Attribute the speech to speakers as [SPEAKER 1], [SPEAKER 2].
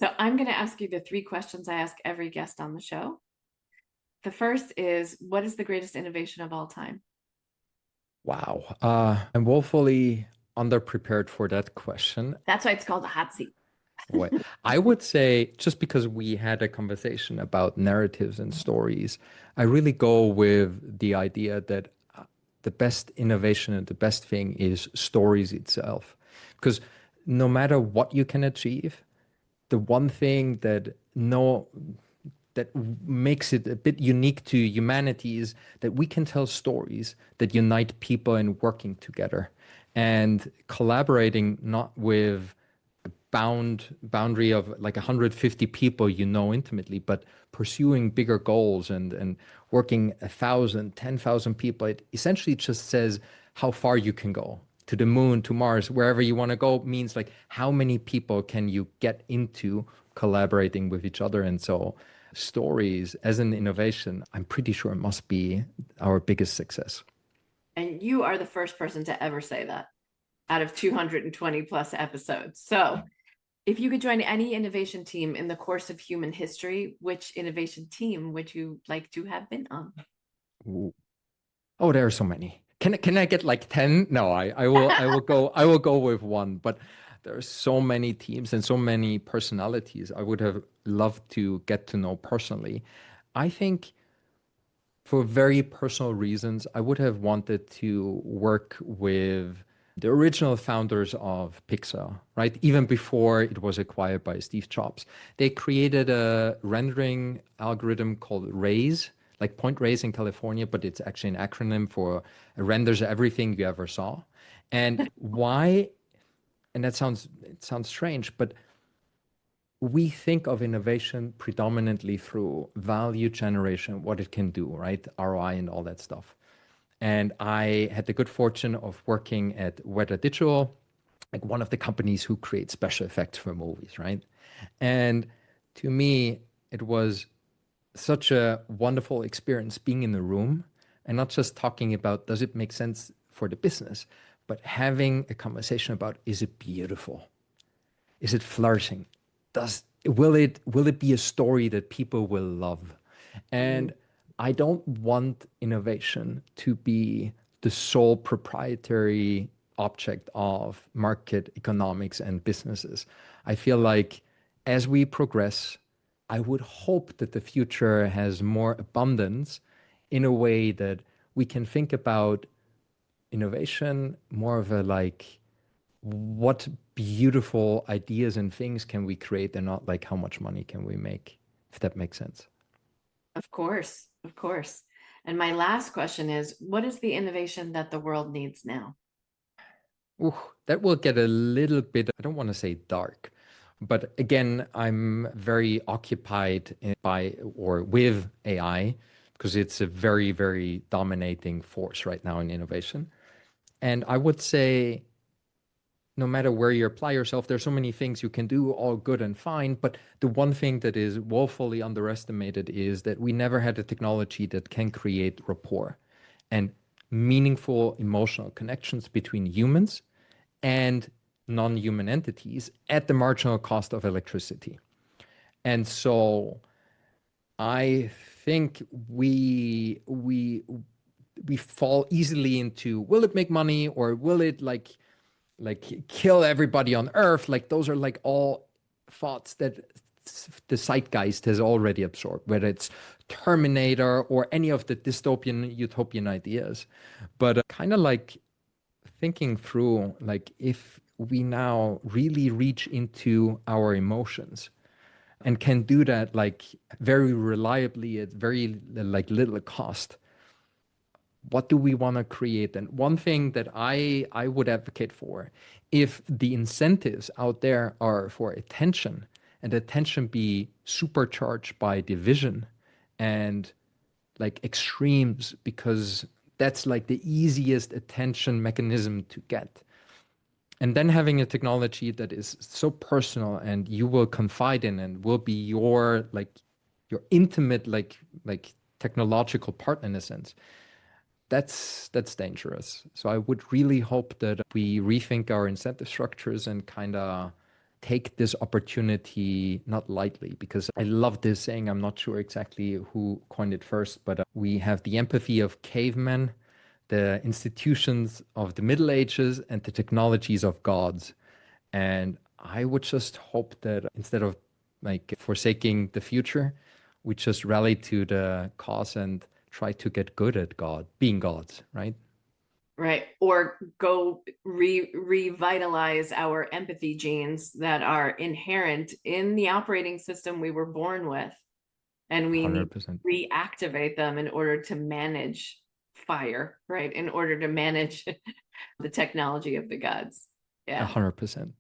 [SPEAKER 1] So I'm going to ask you the three questions I ask every guest on the show. The first is, what is the greatest innovation of all time?
[SPEAKER 2] Wow. I'm woefully underprepared for that question.
[SPEAKER 1] That's why it's called a hot seat.
[SPEAKER 2] What I would say, just because we had a conversation about narratives and stories, I really go with the idea that the best innovation and the best thing is stories itself. Because no matter what you can achieve, the one thing that makes it a bit unique to humanity is that we can tell stories that unite people in working together and collaborating not with a boundary of like 150 people intimately, but pursuing bigger goals and working 1,000, 10,000 people. It essentially just says how far you can go to the moon, to Mars, wherever you want to go means like how many people can you get into collaborating with each other. And so stories as an innovation, I'm pretty sure must be our biggest success.
[SPEAKER 1] And you are the first person to ever say that out of 220 plus episodes. So if you could join any innovation team in the course of human history, which innovation team would you like to have been on?
[SPEAKER 2] Ooh. Oh, there are so many. Can I get like 10? No, I will go with one, but there are so many teams and so many personalities I would have loved to get to know personally. I think for very personal reasons, I would have wanted to work with the original founders of Pixar, right? Even before it was acquired by Steve Jobs. They created a rendering algorithm called RAISE, like Point Reyes in California, but it's actually an acronym for renders everything you ever saw. And why? And it sounds strange, but we think of innovation predominantly through value generation, what it can do, right? ROI and all that stuff. And I had the good fortune of working at Weta Digital, like one of the companies who create special effects for movies, right? And to me, it was such a wonderful experience being in the room and not just talking about does it make sense for the business, but having a conversation about is it beautiful? Is it flourishing? Will it be a story that people will love?
[SPEAKER 1] Mm.
[SPEAKER 2] And I don't want innovation to be the sole proprietary object of market economics and businesses. I feel like as we progress, I would hope that the future has more abundance in a way that we can think about innovation more of a like what beautiful ideas and things can we create and not like how much money can we make, if that makes sense.
[SPEAKER 1] Of course, of course. And my last question is, what is the innovation that the world needs now?
[SPEAKER 2] Ooh, that will get a little bit, I don't want to say dark, but again, I'm very occupied by or with AI because it's a very, very dominating force right now in innovation. And I would say no matter where you apply yourself, there's so many things you can do, all good and fine. But the one thing that is woefully underestimated is that we never had a technology that can create rapport and meaningful emotional connections between humans and non-human entities at the marginal cost of electricity. And so I think we fall easily into will it make money or will it like kill everybody on earth, like those are like all thoughts that the zeitgeist has already absorbed, whether it's Terminator or any of the dystopian utopian ideas. But kind of like thinking through like if we now really reach into our emotions and can do that like very reliably at very like little cost, what do we want to create? And one thing that I would advocate for, if the incentives out there are for attention and attention be supercharged by division and like extremes, because that's like the easiest attention mechanism to get. And then having a technology that is so personal and you will confide in and will be your intimate like technological partner in a sense, that's dangerous. So I would really hope that we rethink our incentive structures and kind of take this opportunity not lightly, because I love this saying. I'm not sure exactly who coined it first, but we have the empathy of cavemen, the institutions of the Middle Ages, and the technologies of gods. And I would just hope that instead of like forsaking the future, we just rally to the cause and try to get good at being gods, right?
[SPEAKER 1] Right. Or go revitalize our empathy genes that are inherent in the operating system we were born with. And we need
[SPEAKER 2] 100%.
[SPEAKER 1] to reactivate them in order to manage fire, right? In order to manage the technology of the gods. Yeah.
[SPEAKER 2] 100%.